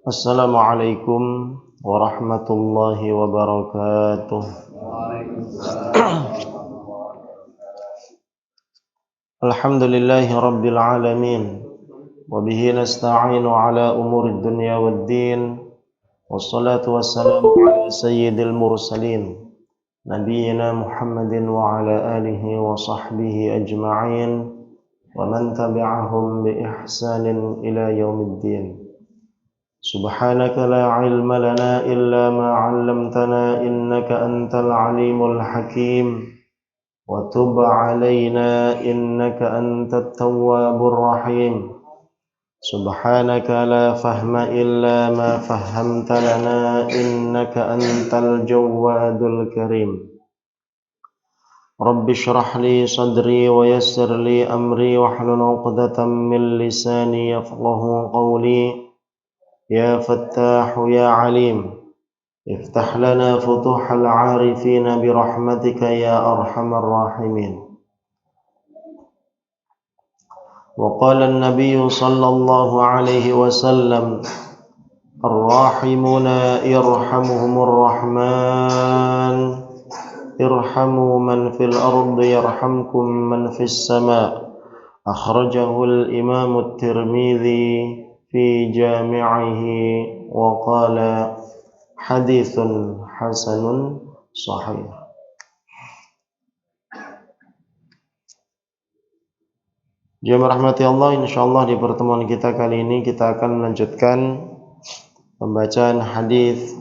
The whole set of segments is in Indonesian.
Assalamualaikum warahmatullahi wabarakatuh. Alhamdulillahi rabbil alamin. Wabihi nasta'inu ala umurid dunya waddin. Wassalatu wassalamu ala sayyidil mursalin Nabiyyina Muhammadin wa ala alihi wa sahbihi ajma'in wa man tabi'ahum bi ihsanin ila yaumiddin. Subhanaka la ilma lana illa ma 'allamtana innaka antal alimul hakim wa tub 'alaina innaka antat tawwabur rahim. Subhanaka la fahma illa ma fahhamta lana innaka antal jawwadul karim. Rabbi shrah li sadri wa yassir li amri wahlul 'uqdatam min lisani yafqahu qawli. Ya Fattah ya Alim, iftah lana futuhal arifin birahmatika ya arhamar rahimin. Wa qala an-nabiy sallallahu alaihi wasallam, ar-rahimuna irhamuhumur rahman, irhamu man fil ardi yarhamkum man fis sama'. Akhrajahu al-imam at-Tirmidzi fi jami'ihi wa qala haditsun hasanun sahih. Jemaah rahmati Allah, insyaallah di pertemuan kita kali ini kita akan melanjutkan pembacaan hadis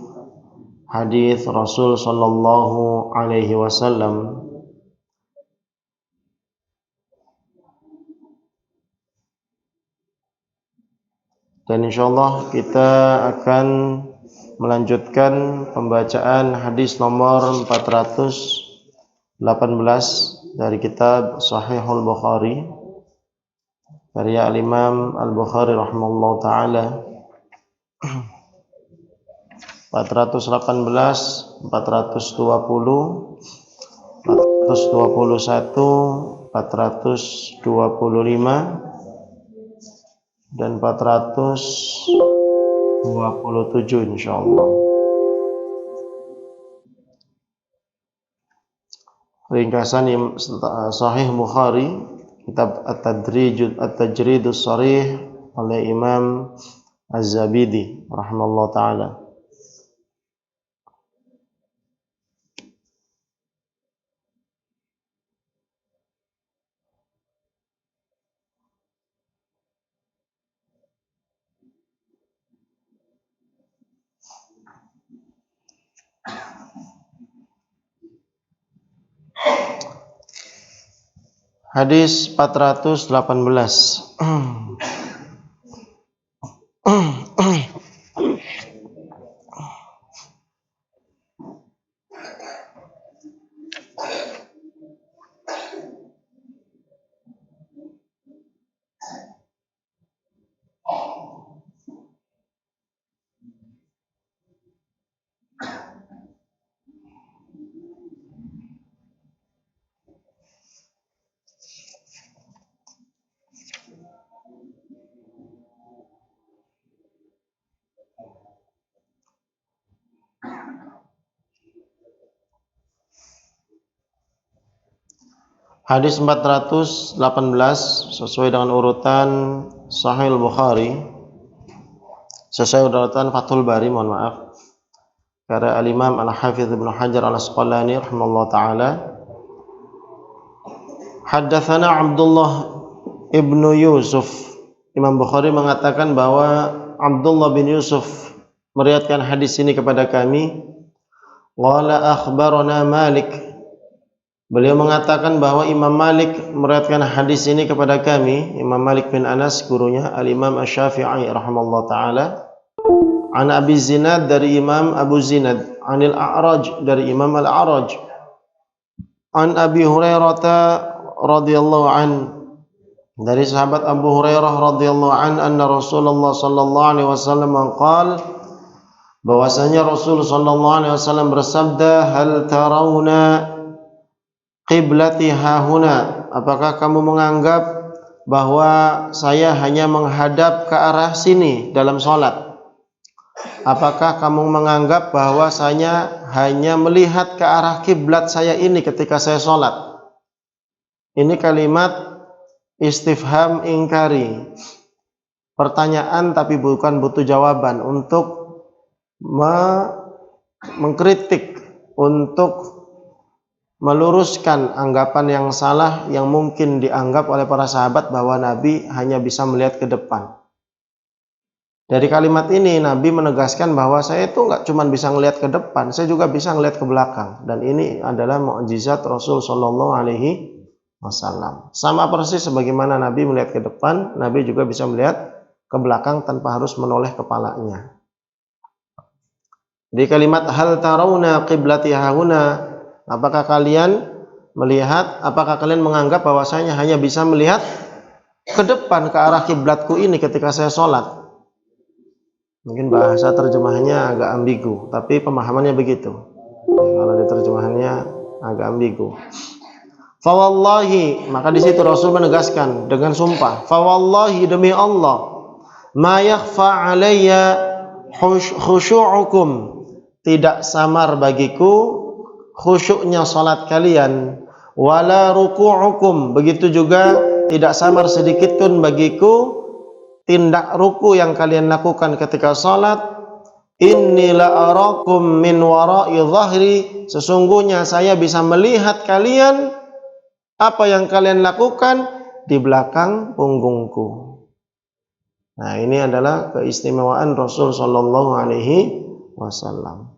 Rasul sallallahu alaihi wasallam. Dan insyaallah kita akan melanjutkan pembacaan hadis nomor 418 dari kitab Sahihul Bukhari karya Al-Imam Al-Bukhari rahimahullahu taala. 418, 420, 421, 425 dan 427 insyaallah. Ringkasan Sahih Bukhari, kitab At-Tajridus Sharih oleh Imam Az-Zabidi rahimallahu taala. Hadis 418. Hadis 418 sesuai dengan urutan Sahih Bukhari, sesuai urutan Fathul Bari, mohon maaf, karya Al-Imam Al-Hafidz Ibnu Hajar Al-Asqalani rahimallahu taala. Haddatsana Abdullah ibnu Yusuf. Imam Bukhari mengatakan bahwa Abdullah bin Yusuf meriwayatkan hadis ini kepada kami. Qala akhbarana Malik. Beliau mengatakan bahwa Imam Malik meriwayatkan hadis ini kepada kami. Imam Malik bin Anas, gurunya Al-Imam Asy-Syafi'i rahimallahu taala. An Abi Zinad, dari Imam Abu Zinad. Anil A'raj, dari Imam Al-A'raj. An Abi Hurairah radhiyallahu an, dari sahabat Abu Hurairah radhiyallahu an, anna Rasulullah sallallahu alaihi wasallam qala, bahwasanya Rasul sallallahu alaihi wasallam bersabda, hal tarawna qiblati hahuna, apakah kamu menganggap bahwa saya hanya menghadap ke arah sini dalam sholat? apakah kamu menganggap bahwasanya hanya melihat ke arah kiblat saya ini ketika saya sholat? Ini kalimat istifham ingkari, pertanyaan tapi bukan butuh jawaban, untuk mengkritik, untuk meluruskan anggapan yang salah yang mungkin dianggap oleh para sahabat bahwa Nabi hanya bisa melihat ke depan. Dari kalimat ini Nabi menegaskan bahwa saya itu nggak cuma bisa melihat ke depan, saya juga bisa melihat ke belakang, dan ini adalah mukjizat Rasul Shallallahu Alaihi Wasallam. Sama persis sebagaimana Nabi melihat ke depan, Nabi juga bisa melihat ke belakang tanpa harus menoleh kepalanya. Di kalimat hal tarawna qiblati hauna, apakah kalian melihat, apakah kalian menganggap bahwasanya hanya bisa melihat ke depan, ke arah kiblatku ini ketika saya sholat? Mungkin bahasa terjemahannya agak ambigu, tapi pemahamannya begitu. Kalau diterjemahannya agak ambigu. Fawallahi, maka di situ Rasul menegaskan dengan sumpah, fawallahi, demi Allah, ma yakhfa alayya khusyu'ukum, tidak samar bagiku khusyuknya salat kalian, wala ruku'ukum, begitu juga tidak samar sedikit pun bagiku tindak ruku yang kalian lakukan ketika salat. Inni la arakum min wara'i dhahri, sesungguhnya saya bisa melihat kalian, apa yang kalian lakukan, di belakang punggungku. Nah, ini adalah keistimewaan Rasul Shallallahu Alaihi Wasallam.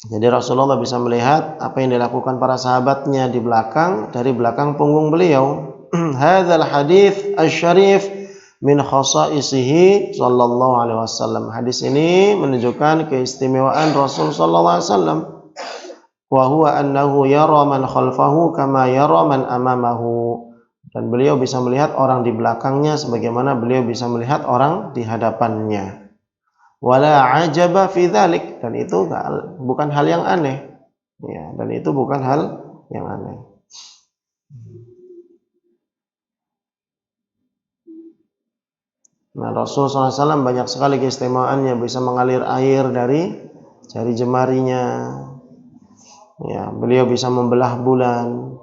Jadi Rasulullah bisa melihat apa yang dilakukan para sahabatnya di belakang, dari belakang punggung beliau. Hadzal hadits asy-syarif min khasaisihi sallallahu alaihi wasallam. Hadis ini menunjukkan keistimewaan Rasul sallallahu alaihi wasallam. Wa huwa annahu yara man khalfahu kama yara man amamahu. Dan beliau bisa melihat orang di belakangnya sebagaimana beliau bisa melihat orang di hadapannya. Wala ajaba fi dzalik, dan itu bukan hal yang aneh. Ya, dan itu bukan hal yang aneh. Nah, Rasul SAW banyak sekali keistimewaannya, bisa mengalir air dari jari jemarinya. Ya, beliau bisa membelah bulan.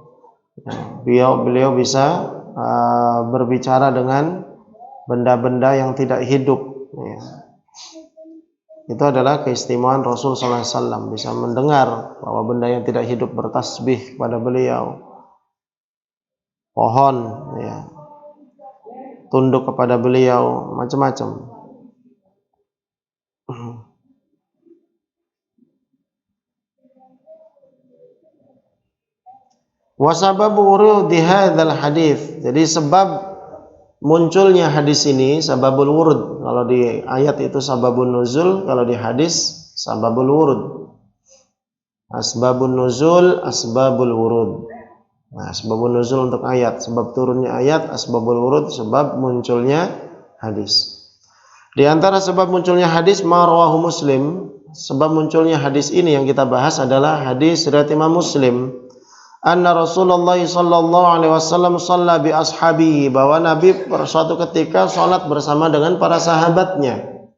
Ya, beliau bisa berbicara dengan benda-benda yang tidak hidup. Ya. Itu adalah keistimewaan Rasul SAW, bisa mendengar bahwa benda yang tidak hidup bertasbih kepada beliau. Pohon, ya, tunduk kepada beliau, macam-macam. Wa sababu wurudi hadzal hadits, jadi sebab munculnya hadis ini sababul wurud. Kalau di ayat itu sababun nuzul, kalau di hadis sababul wurud. Asbabun nuzul, asbabul wurud. Nah, asbabun nuzul untuk ayat, sebab turunnya ayat, asbabul wurud, sebab munculnya hadis. Di antara sebab munculnya hadis marwahu Muslim, sebab munculnya hadis ini yang kita bahas adalah hadis riwayat Imam Muslim. Anna Rasulullah sallallahu alaihi wasallam shalla bi ashabihi, bahwa Nabi suatu ketika salat bersama dengan para sahabatnya.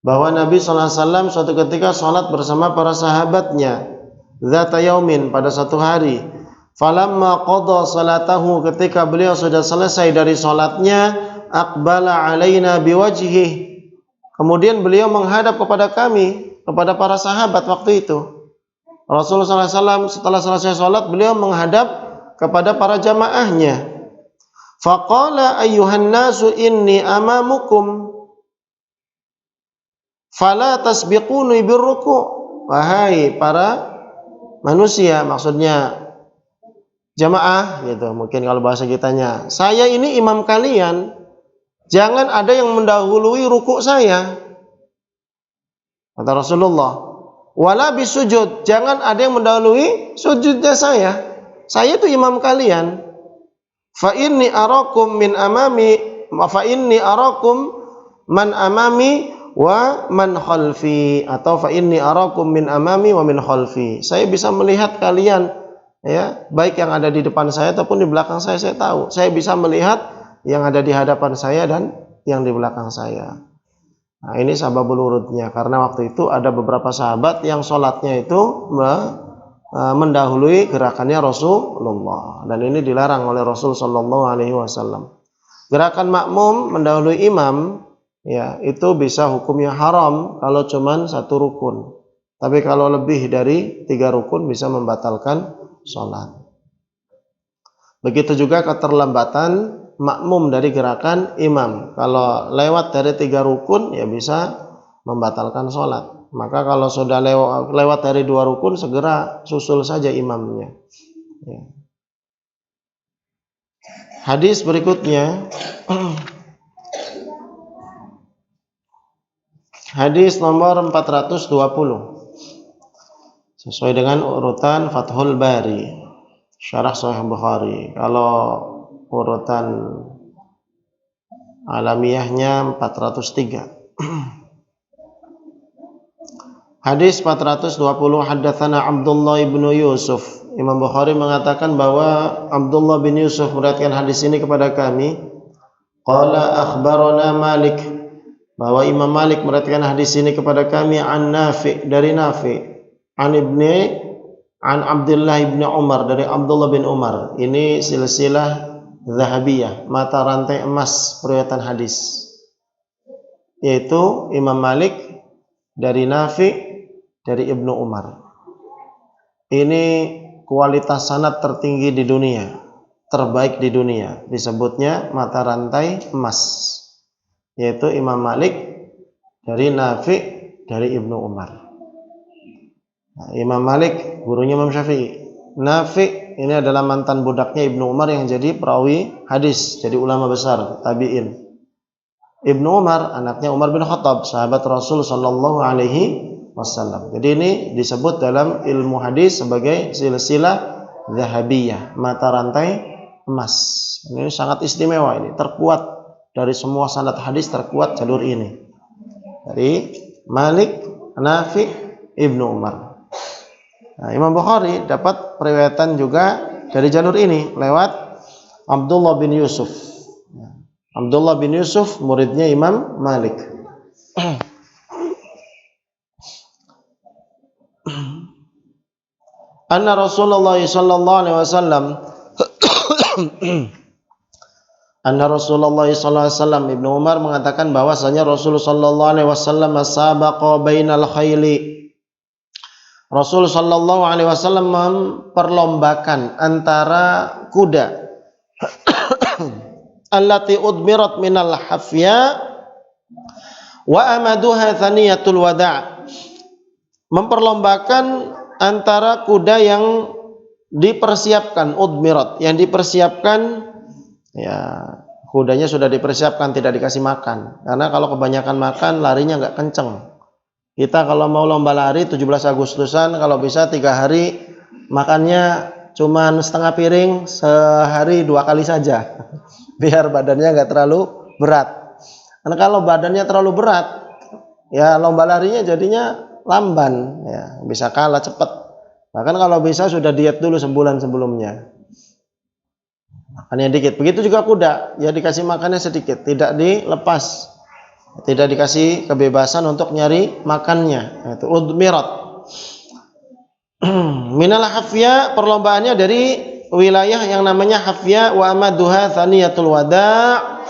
Bahwa Nabi sallallahu alaihi wasallam suatu ketika salat bersama para sahabatnya. Dzata yaumin, pada satu hari. Falamma qada salatahu, ketika beliau sudah selesai dari salatnya, aqbala alaina biwajhihi, kemudian beliau menghadap kepada kami, kepada para sahabat waktu itu. Rasulullah SAW setelah selesai sholat, beliau menghadap kepada para jamaahnya. Faqala ayyuhan nasu inni amamukum fala tasbiquni birruku'. Wahai para manusia, maksudnya jamaah gitu, mungkin kalau bahasa kitanya, saya ini imam kalian, jangan ada yang mendahului ruku' saya, kata Rasulullah. Wala bisujud, jangan ada yang mendahului sujudnya saya. Saya itu imam kalian. Fa inni arakum min amami, fa inni arakum man amami wa man khalfi, atau fa inni arakum min amami wa min khalfi. Saya bisa melihat kalian, ya, baik yang ada di depan saya ataupun di belakang saya tahu. Saya bisa melihat yang ada di hadapan saya dan yang di belakang saya. Nah, ini sababul urudnya, karena waktu itu ada beberapa sahabat yang sholatnya itu mendahului gerakannya Rasulullah, dan ini dilarang oleh Rasul Shallallahu Alaihi Wasallam. Gerakan makmum mendahului imam, ya itu bisa hukumnya haram kalau cuman satu rukun. Tapi kalau lebih dari 3 rukun bisa membatalkan sholat. Begitu juga keterlambatan makmum dari gerakan imam. Kalau lewat dari 3 rukun ya bisa membatalkan sholat. Maka kalau sudah lewat dari 2 rukun, segera susul saja imamnya. Ya. Hadis berikutnya, hadis nomor 420, sesuai dengan urutan Fathul Bari, Syarah Sahih Bukhari. Kalau urutan alamiahnya 403. Hadis 420, haddatsana Abdullah bin Yusuf. Imam Bukhari mengatakan bahwa Abdullah bin Yusuf meriwayatkan hadis ini kepada kami. Qala akhbarana Malik, bahwa Imam Malik meriwayatkan hadis ini kepada kami an Nafi, dari Nafi, an Abdullah bin Umar, dari Abdullah bin Umar. Ini silsilah Zahabiyah, mata rantai emas periwayatan hadis, yaitu Imam Malik dari Nafi dari Ibnu Umar. Ini kualitas sanad tertinggi di dunia, terbaik di dunia, disebutnya mata rantai emas, yaitu Imam Malik dari Nafi dari Ibnu Umar. Nah, Imam Malik gurunya Imam Syafi'i. Nafi ini adalah mantan budaknya Ibnu Umar yang jadi perawi hadis, jadi ulama besar tabi'in. Ibnu Umar anaknya Umar bin Khattab, sahabat Rasul sallallahu alaihi wasallam. Jadi ini disebut dalam ilmu hadis sebagai silsilah Zahabiyah, mata rantai emas. Ini sangat istimewa, ini terkuat dari semua sanad hadis, terkuat jalur ini. Dari Malik, Nafi, Ibnu Umar. Nah, Imam Bukhari dapat periwayatan juga dari jalur ini lewat Abdullah bin Yusuf. Abdullah bin Yusuf muridnya Imam Malik. Anna Rasulullah sallallahu alaihi wasallam Anna Rasulullah sallallahu alaihi wasallam, Ibnu Umar mengatakan bahwasanya Rasul sallallahu alaihi wasallam sabaqa bainal khayli. Rasul sallallahu alaihi wasallam memperlombakan antara kuda allati udmirat minal hafya wa amaduha thaniyatul wada'. Memperlombakan antara kuda yang dipersiapkan, udmirat, yang dipersiapkan, ya kudanya sudah dipersiapkan, tidak dikasih makan. Karena kalau kebanyakan makan larinya nggak kenceng. Kita kalau mau lomba lari 17 Agustusan, kalau bisa 3 hari makannya cuman setengah piring, sehari 2 kali saja, biar badannya nggak terlalu berat. Karena kalau badannya terlalu berat, ya lomba larinya jadinya lamban, ya bisa kalah cepat. Bahkan kalau bisa sudah diet dulu sebulan sebelumnya, makannya dikit. Begitu juga kuda, ya dikasih makannya sedikit, tidak dilepas, tidak dikasih kebebasan untuk nyari makannya. Itu udmirat. Minal hafya, perlombaannya dari wilayah yang namanya Hafya, wa amaduha thaniyatul wada',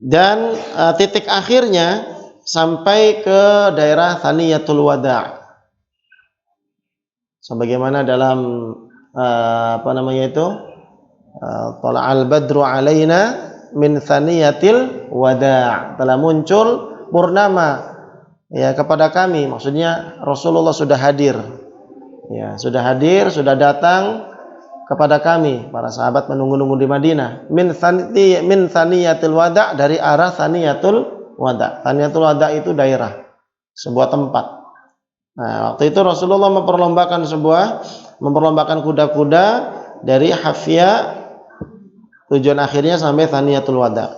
dan titik akhirnya sampai ke daerah Thaniyatul Wada'. Sebagaimana dalam Tala'al badru alaina min thaniyatil wada', telah muncul purnama ya kepada kami, maksudnya Rasulullah sudah hadir. Ya, sudah hadir, sudah datang kepada kami. Para sahabat menunggu-nunggu di Madinah. Min thaniyatil wada', dari arah Thaniyatul Wada'. Thaniyatul Wada' itu daerah, sebuah tempat. Nah, waktu itu Rasulullah memperlombakan kuda-kuda dari Hafya, tujuan akhirnya sampai Thaniyatul Wada'.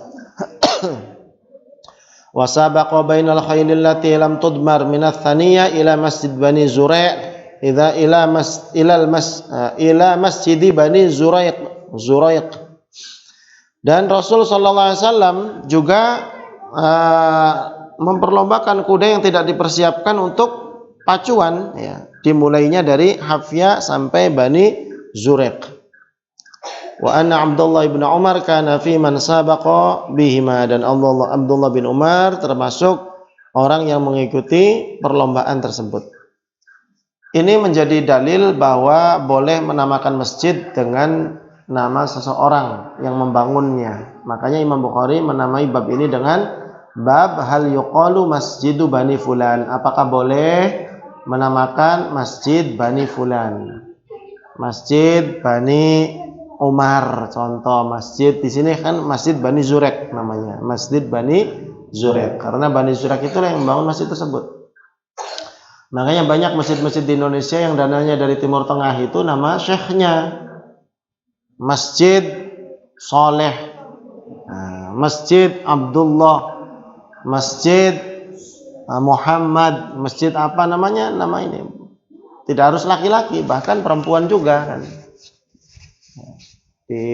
Wa sabaqa bainal khaylil lati lam tudmar minats thaniyah ila masjid Bani Zuraiq, ila masjid Bani Zuraiq. Dan Rasul sallallahu alaihi wasallam juga memperlombakan kuda yang tidak dipersiapkan untuk pacuan, ya, dimulainya dari Hafya sampai Bani Zuraiq. Wa anna Abdullah bin Umar kana fi man sabaqa bihima, dan Abdullah bin Umar termasuk orang yang mengikuti perlombaan tersebut. Ini menjadi dalil bahwa boleh menamakan masjid dengan nama seseorang yang membangunnya. Makanya Imam Bukhari menamai bab ini dengan bab hal yuqalu masjidu Bani Fulan. Apakah boleh menamakan masjid Bani Fulan? Masjid Bani Umar, contoh masjid di sini kan Masjid Bani Zuraiq namanya, Masjid Bani Zuraiq, karena Bani Zuraiq itulah yang membangun masjid tersebut. Makanya banyak masjid-masjid di Indonesia yang dananya dari Timur Tengah itu nama syekhnya, Masjid Soleh, Masjid Abdullah, Masjid Muhammad, masjid apa namanya, nama ini. Tidak harus laki-laki, bahkan perempuan juga kan. Di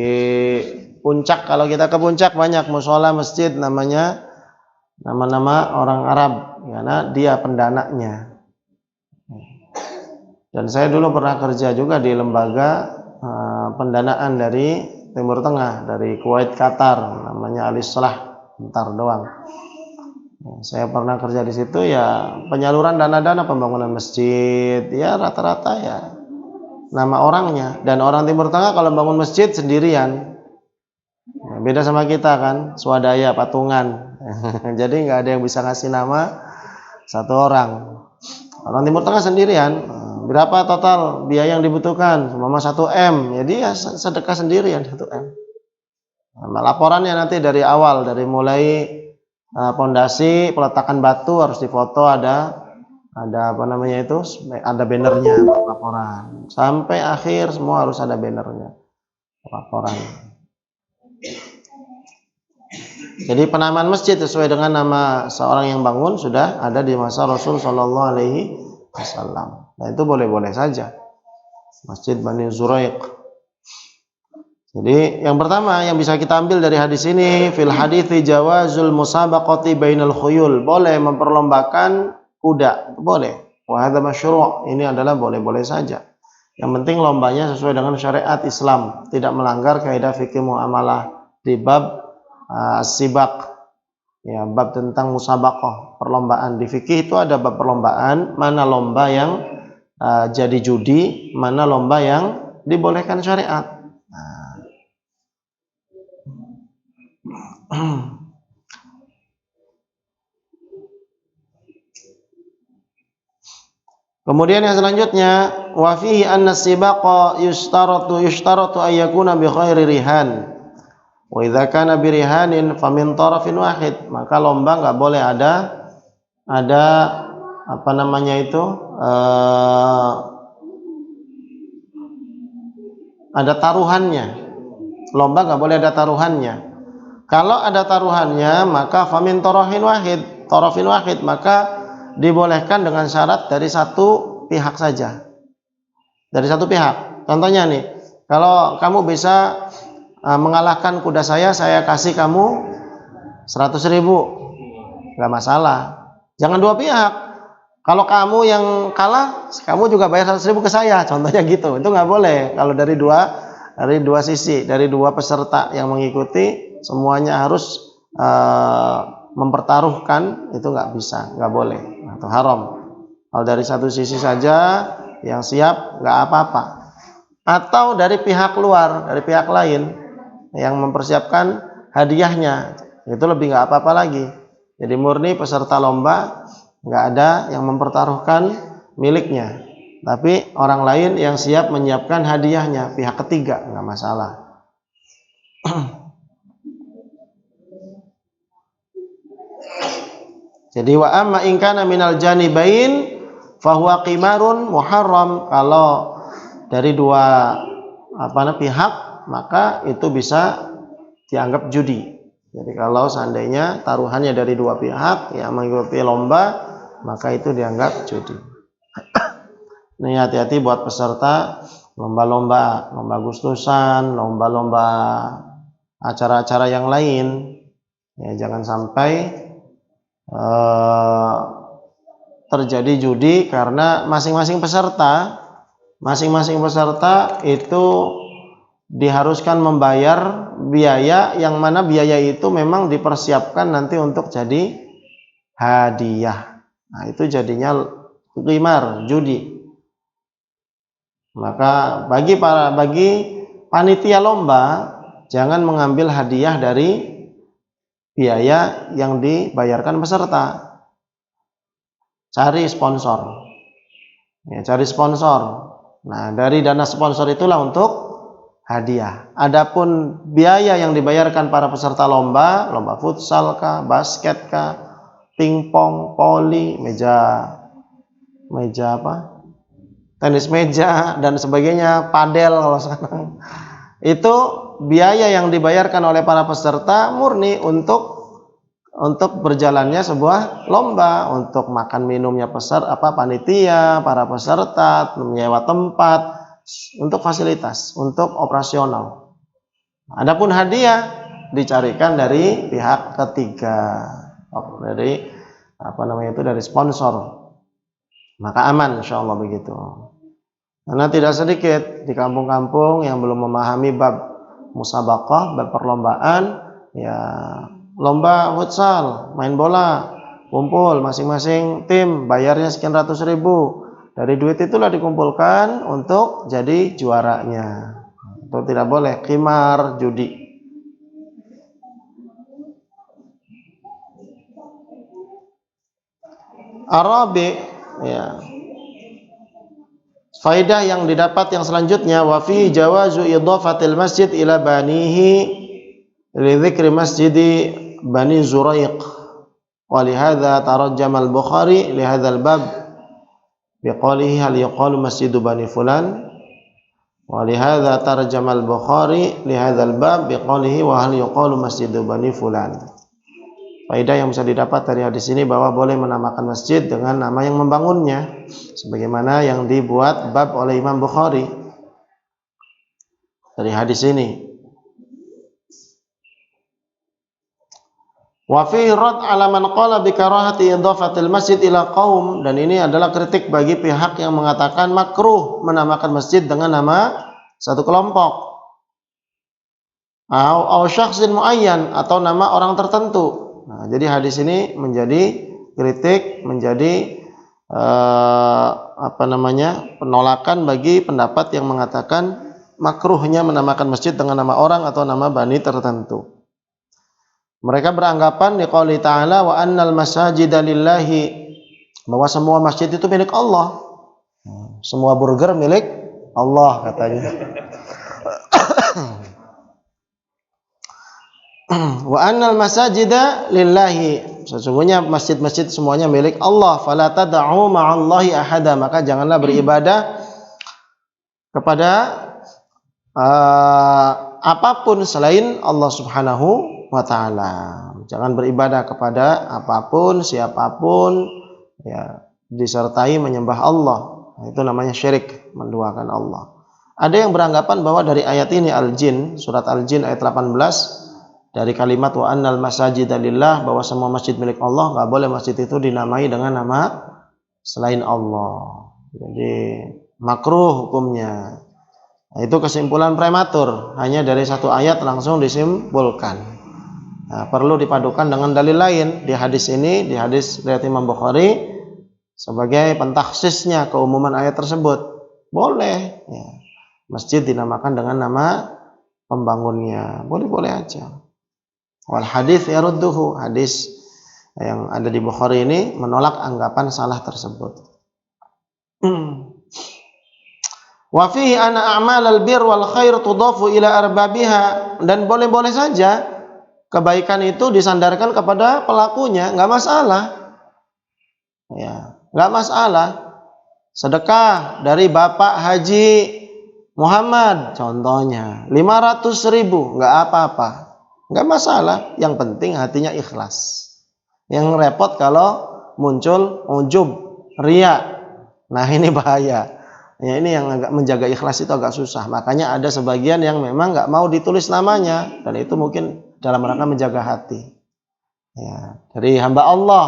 puncak, kalau kita ke puncak banyak mushola masjid namanya nama-nama orang Arab karena dia pendananya. Dan saya dulu pernah kerja juga di lembaga pendanaan dari Timur Tengah, dari Kuwait, Qatar, namanya Al-Islah, bentar doang. Saya pernah kerja di situ, ya penyaluran dana-dana pembangunan masjid, ya rata-rata ya nama orangnya. Dan orang Timur Tengah kalau bangun masjid sendirian, ya, beda sama kita kan, swadaya, patungan. Jadi nggak ada yang bisa ngasih nama satu orang. Orang Timur Tengah sendirian. Berapa total biaya yang dibutuhkan? Mama 1 M. Jadi ya sedekah sendirian 1 M. Nah, laporannya nanti dari awal, dari mulai pondasi, peletakan batu harus difoto, ada apa namanya itu, ada bannernya laporan, sampai akhir semua harus ada bannernya laporan. Jadi penamaan masjid sesuai dengan nama seorang yang bangun sudah ada di masa Rasul Shallallahu Alaihi Wasallam. Nah itu boleh-boleh saja Masjid Bani Zuraiq. Jadi yang pertama yang bisa kita ambil dari hadis ini, fil hadithi jawazul musabaqati bainal khuyul, boleh memperlombakan kuda, boleh. Wa hadza masyru', ini adalah boleh-boleh saja. Yang penting lombanya sesuai dengan syariat Islam, tidak melanggar kaidah fikih muamalah di bab sibak, ya, bab tentang musabaqah, perlombaan. Di fikih itu ada bab perlombaan, mana lomba yang jadi judi, mana lomba yang dibolehkan syariat. Kemudian yang selanjutnya, wa fihi anna sibaqa yushtaratu ay yakuna bi khairi rihan. Wa idza kana bi rihanin famin tarafin wahid. Maka lomba enggak boleh ada apa namanya itu? Ada taruhannya. Lomba enggak boleh ada taruhannya. Kalau ada taruhannya, maka famin tarafin wahid, maka dibolehkan dengan syarat dari satu pihak saja. Dari satu pihak. Contohnya nih, kalau kamu bisa mengalahkan kuda saya kasih kamu 100.000, nggak masalah. Jangan dua pihak. Kalau kamu yang kalah, kamu juga bayar 100.000 ke saya. Contohnya gitu. Itu nggak boleh. Kalau dari dua sisi, dari dua peserta yang mengikuti, semuanya harus mempertaruhkan, itu nggak bisa, nggak boleh, atau haram. Kalau dari satu sisi saja yang siap nggak apa-apa, atau dari pihak luar, dari pihak lain yang mempersiapkan hadiahnya, itu lebih nggak apa-apa lagi. Jadi murni peserta lomba, nggak ada yang mempertaruhkan miliknya, tapi orang lain yang siap menyiapkan hadiahnya, pihak ketiga, nggak masalah. Jadi wa amma in kana minal janibain fahuwa qimarun muharram. Kalau dari dua pihak, maka itu bisa dianggap judi. Jadi kalau seandainya taruhannya dari dua pihak yang mengikuti lomba, maka itu dianggap judi. Ini hati-hati buat peserta lomba-lomba Agustusan, lomba-lomba acara-acara yang lain. Ya, jangan sampai terjadi judi karena masing-masing peserta itu diharuskan membayar biaya yang mana biaya itu memang dipersiapkan nanti untuk jadi hadiah. Nah, itu jadinya qimar, judi. Maka bagi panitia lomba jangan mengambil hadiah dari biaya yang dibayarkan peserta. Cari sponsor. Ya, cari sponsor. Nah, dari dana sponsor itulah untuk hadiah. Adapun biaya yang dibayarkan para peserta lomba futsal kah, basket kah, pingpong, voli, meja apa? Tenis meja dan sebagainya, padel kalau sekarang. Itu biaya yang dibayarkan oleh para peserta murni untuk berjalannya sebuah lomba, untuk makan minumnya panitia, para peserta, menyewa tempat, untuk fasilitas, untuk operasional. Adapun hadiah dicarikan dari pihak ketiga, dari dari sponsor. Maka aman insyaallah begitu. Karena tidak sedikit di kampung-kampung yang belum memahami bab musabaqah, bab perlombaan, ya lomba futsal, main bola, kumpul masing-masing tim, bayarnya sekian ratus ribu. Dari duit itulah dikumpulkan untuk jadi juaranya. Itu tidak boleh qimar, judi. Arabi, ya. Faidah yang didapat yang selanjutnya, wa fi jawazu idhafatil masjid ila banihi li dzikri masjidi Bani Zuraiq. Wa li hadza tarajjama al-Bukhari li hadzal bab biqalihi hal yuqalu masjidu Bani Fulan. Wa li hadza tarjama al-Bukhari li hadzal bab biqalihi wa hal yuqalu masjidu Bani Fulan. Faedah yang bisa didapat dari hadis ini bahwa boleh menamakan masjid dengan nama yang membangunnya, sebagaimana yang dibuat bab oleh Imam Bukhari dari hadis ini. Wa fi rad 'ala man qala bi karahati idhafatil masjid ila qaum, dan ini adalah kritik bagi pihak yang mengatakan makruh menamakan masjid dengan nama satu kelompok. Au syakhsin muayyan, atau nama orang tertentu. Nah, jadi hadis ini menjadi kritik, menjadi penolakan bagi pendapat yang mengatakan makruhnya menamakan masjid dengan nama orang atau nama bani tertentu. Mereka beranggapan di qouli ta'ala wa annal masajida lillahi, bahwa semua masjid itu milik Allah. Semua burger milik Allah katanya. Wa annal masajida lillahi, sesungguhnya masjid-masjid semuanya milik Allah. Fala tad'u ma'allahi ahada, maka janganlah beribadah kepada apapun selain Allah Subhanahu wa taala. Jangan beribadah kepada apapun, siapapun, ya, disertai menyembah Allah. Itu namanya syirik, menduakan Allah. Ada yang beranggapan bahwa dari ayat ini Al-Jin, surat Al-Jin ayat 18, dari kalimat wa annal masajida lillah, bahwa semua masjid milik Allah, enggak boleh masjid itu dinamai dengan nama selain Allah. Jadi makruh hukumnya. Nah, itu kesimpulan prematur, hanya dari satu ayat langsung disimpulkan. Nah, perlu dipadukan dengan dalil lain. Di hadis ini, di hadis riwayat Imam Bukhari, sebagai pentakhsisnya keumuman ayat tersebut, boleh ya, masjid dinamakan dengan nama pembangunnya, boleh-boleh aja. Wal hadis yarudduhu, hadis yang ada di Bukhari ini menolak anggapan salah tersebut. Wa fihi anna a'malal bir wal khair tudafu ila arbabiha, dan boleh-boleh saja kebaikan itu disandarkan kepada pelakunya, enggak masalah. Ya, enggak masalah. Sedekah dari Bapak Haji Muhammad contohnya 500.000, enggak apa-apa. Enggak masalah, yang penting hatinya ikhlas. Yang repot kalau muncul ujub, riya. Nah, ini bahaya. Ya, ini yang agak menjaga ikhlas itu agak susah. Makanya ada sebagian yang memang enggak mau ditulis namanya, dan itu mungkin dalam rangka menjaga hati. Ya, dari hamba Allah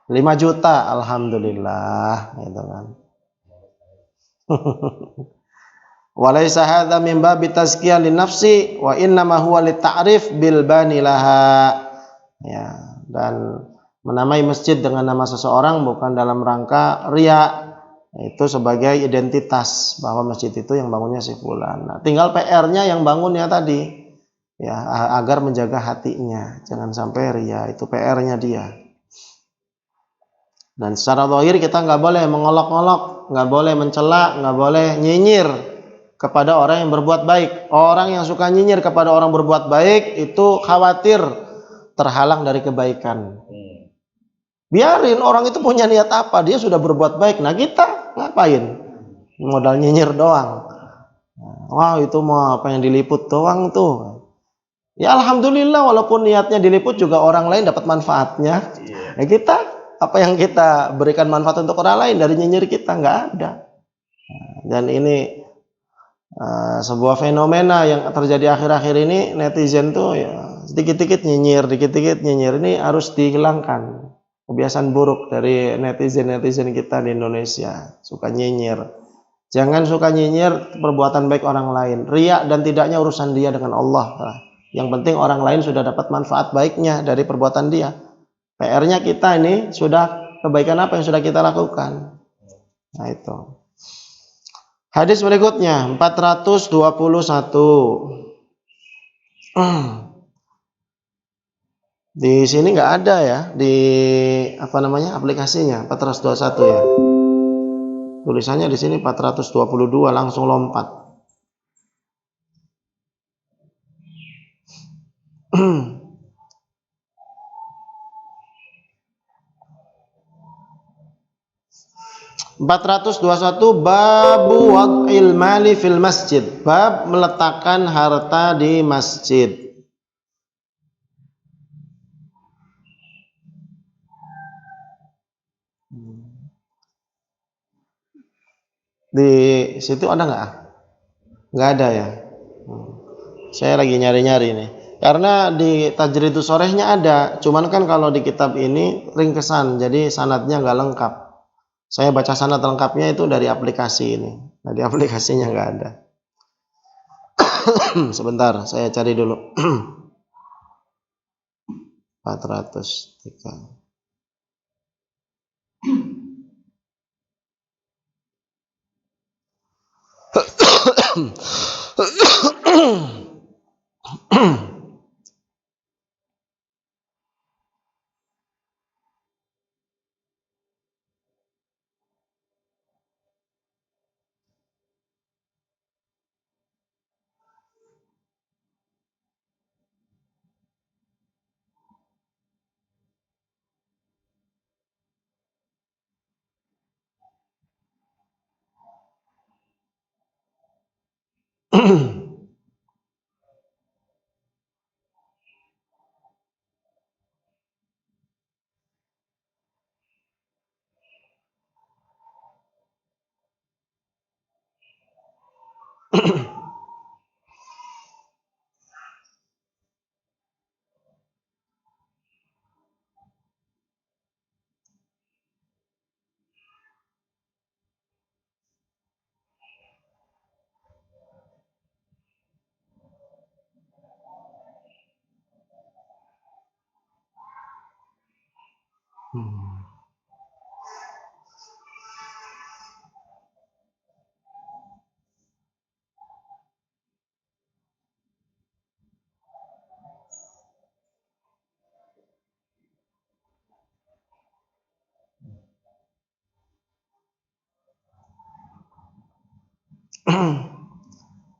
5 juta, alhamdulillah, gitu kan. Walaysa hadza min babi tazkiyah lin nafsi wa innama huwa litta'rif bil bani laha. Ya, dan menamai masjid dengan nama seseorang bukan dalam rangka riya, itu sebagai identitas bahwa masjid itu yang bangunnya si fulan. Nah, tinggal PR-nya yang bangunnya tadi, ya, agar menjaga hatinya, jangan sampai riya, itu PR-nya dia. Dan secara zahir kita nggak boleh mengolok-olok, nggak boleh mencela, nggak boleh nyinyir kepada orang yang berbuat baik. Orang yang suka nyinyir kepada orang berbuat baik itu khawatir terhalang dari kebaikan. Biarin orang itu punya niat apa, dia sudah berbuat baik. Nah, kita ngapain? Modal nyinyir doang. Wah, itu mau apa yang diliput doang tuh. Ya alhamdulillah, walaupun niatnya diliput juga orang lain dapat manfaatnya. Ya kita, apa yang kita berikan manfaat untuk orang lain dari nyinyir kita nggak ada. Dan ini sebuah fenomena yang terjadi akhir-akhir ini, netizen tuh ya dikit-dikit nyinyir, dikit-dikit nyinyir. Ini harus dihilangkan. Kebiasaan buruk dari netizen kita di Indonesia, suka nyinyir. Jangan suka nyinyir perbuatan baik orang lain. Riya dan tidaknya urusan dia dengan Allah. Yang penting orang lain sudah dapat manfaat baiknya dari perbuatan dia. PR-nya kita ini sudah kebaikan apa yang sudah kita lakukan. Nah, itu. Hadis berikutnya 421. Di sini nggak ada ya, di aplikasinya 421 ya. Tulisannya di sini 422, langsung lompat. 421 babu wad'il mali fil masjid, bab meletakkan harta di masjid. Di situ ada nggak? Nggak ada ya. Saya lagi nyari-nyari nih. Karena di Tajridus Shorehnya ada, cuman kan kalau di kitab ini ringkesan, jadi sanadnya nggak lengkap. Saya baca sanad lengkapnya itu dari aplikasi ini. Nah, di aplikasinya nggak ada. Sebentar, saya cari dulu. 403.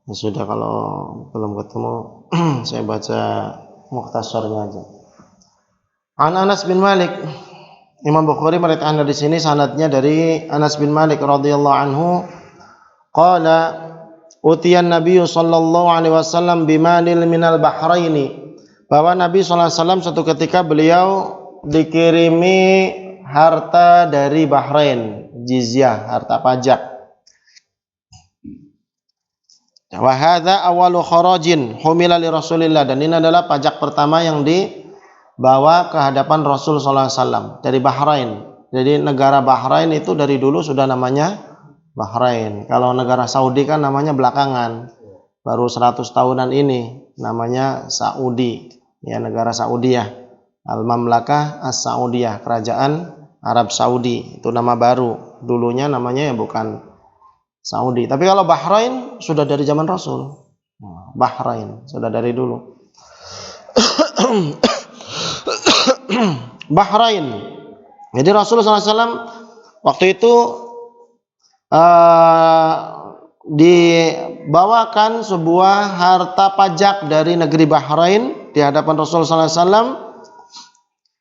Ya sudah, kalau belum ketemu saya baca mukhtasarnya aja. An Anas bin Malik, Imam Bukhari meriwayatkan di sini sanadnya dari Anas bin Malik radhiyallahu anhu, qala utiyan Nabi sallallahu alaihi wasallam bimanil minal bahraini, bahwa Nabi sallallahu alaihi wasallam suatu ketika beliau dikirimi harta dari Bahrain, jizyah, harta pajak. Wa hadza awalu kharajin humila li Rasulillah, dan ini adalah pajak pertama yang bawa ke hadapan Rasul sallallahu alaihi wasallam dari Bahrain. Jadi negara Bahrain itu dari dulu sudah namanya Bahrain. Kalau negara Saudi kan namanya belakangan. Baru 100 tahunan ini namanya Saudi. Ya, negara Saudiyah. Al-Mamlakah As-Saudiyah, kerajaan Arab Saudi. Itu nama baru. Dulunya namanya ya bukan Saudi. Tapi kalau Bahrain sudah dari zaman Rasul. Bahrain sudah dari dulu. Bahrain. Jadi Rasulullah SAW waktu itu dibawakan sebuah harta pajak dari negeri Bahrain di hadapan Rasulullah SAW.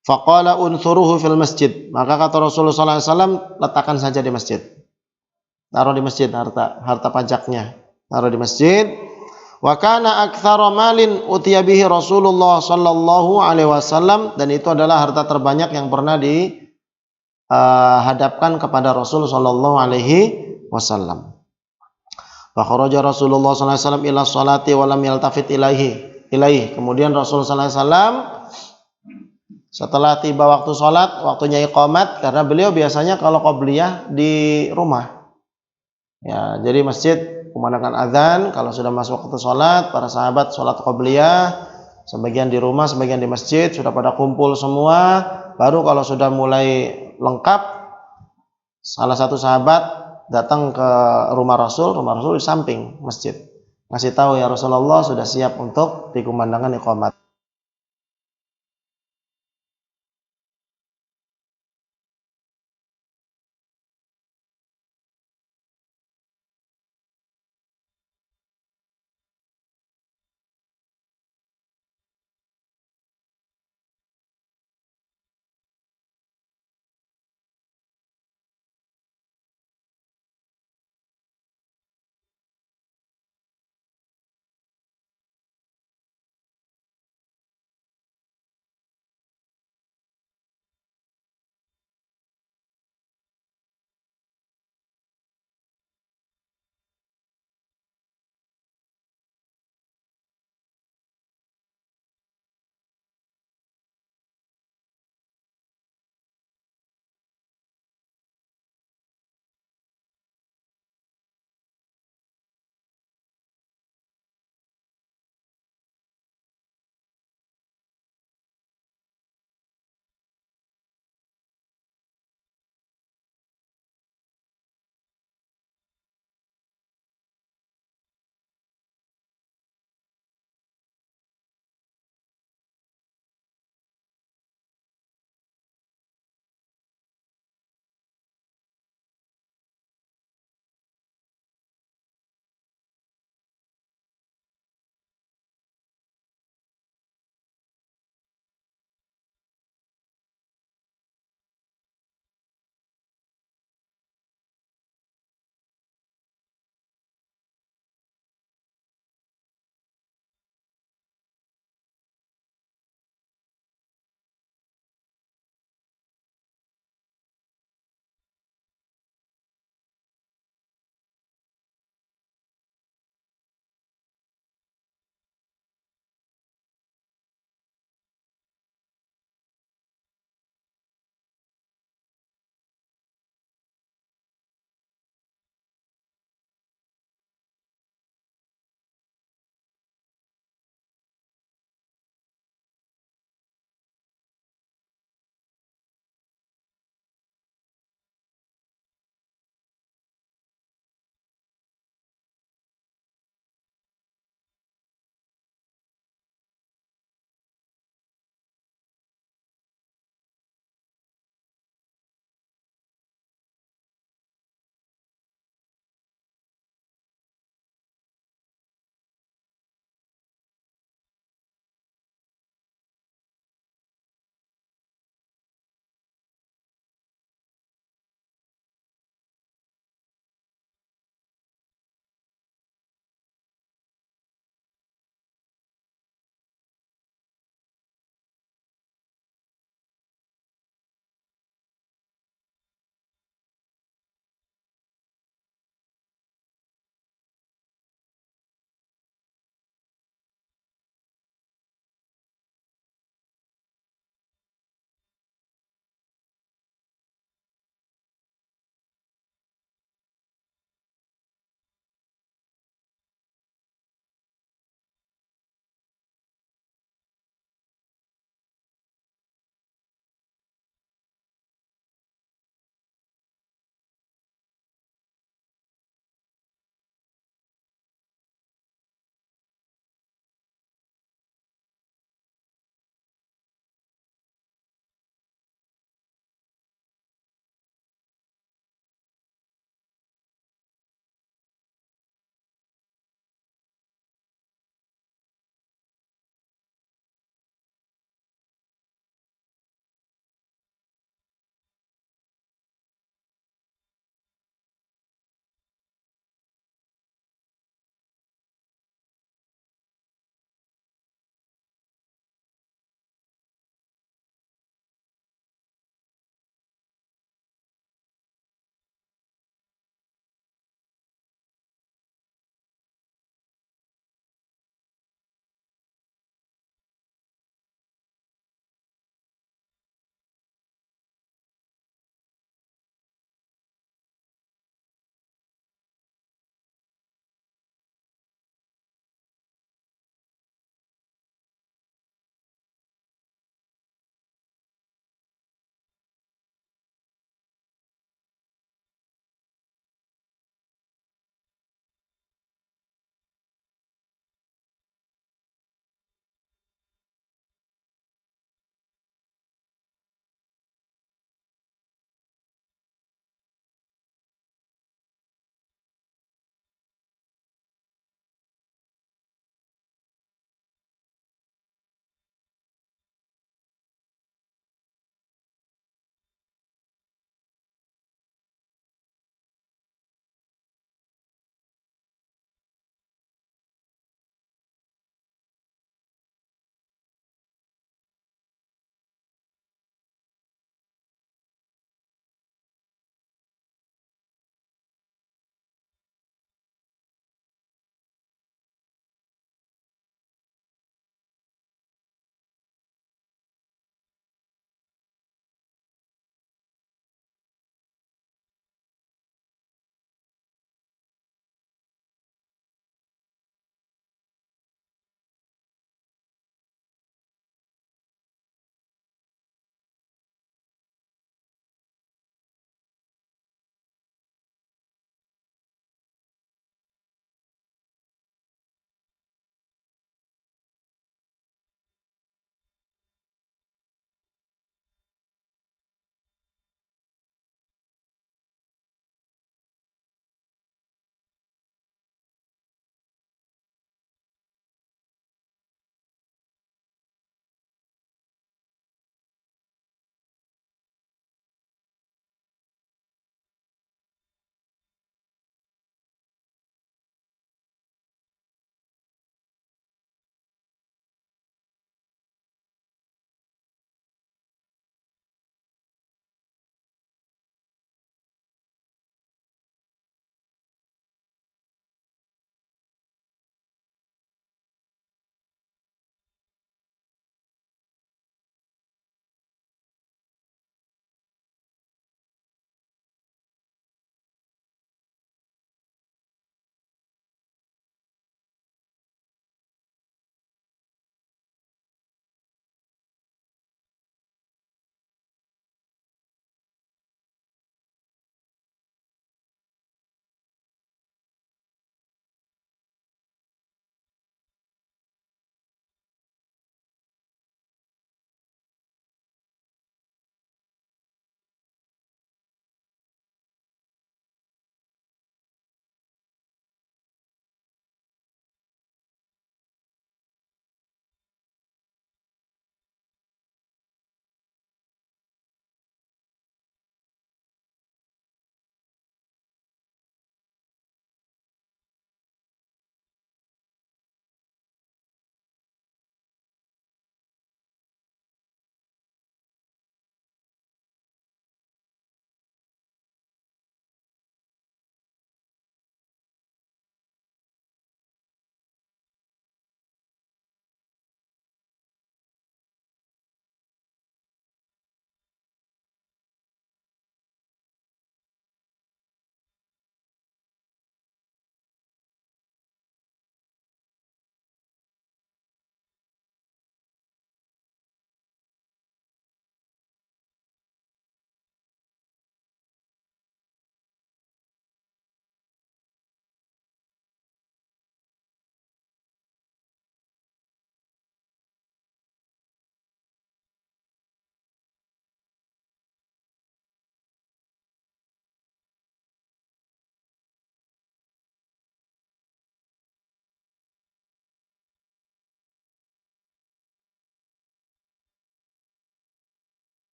Faqala unthuruhu fil masjid. Maka kata Rasulullah SAW, letakkan saja di masjid. Taruh di masjid harta pajaknya. Taruh di masjid. Wa kana aktsara malin utiya bihi Rasulullah sallallahu alaihi wasallam, dan itu adalah harta terbanyak yang pernah dihadapkan kepada Rasul sallallahu alaihi wasallam. Fa kharaja Rasulullah sallallahu alaihi wasallam ila sholati wa lam yaltafit ilaihi. Kemudian Rasul sallallahu alaihi wasallam setelah tiba waktu sholat, waktunya iqamat, karena beliau biasanya kalau qabliyah di rumah. Ya, jadi masjid kumandangkan azan, kalau sudah masuk waktu sholat, para sahabat sholat qabliyah, sebagian di rumah, sebagian di masjid, sudah pada kumpul semua. Baru kalau sudah mulai lengkap, salah satu sahabat datang ke rumah Rasul di samping masjid, ngasih tahu, ya Rasulullah sudah siap untuk dikumandangkan iqamat.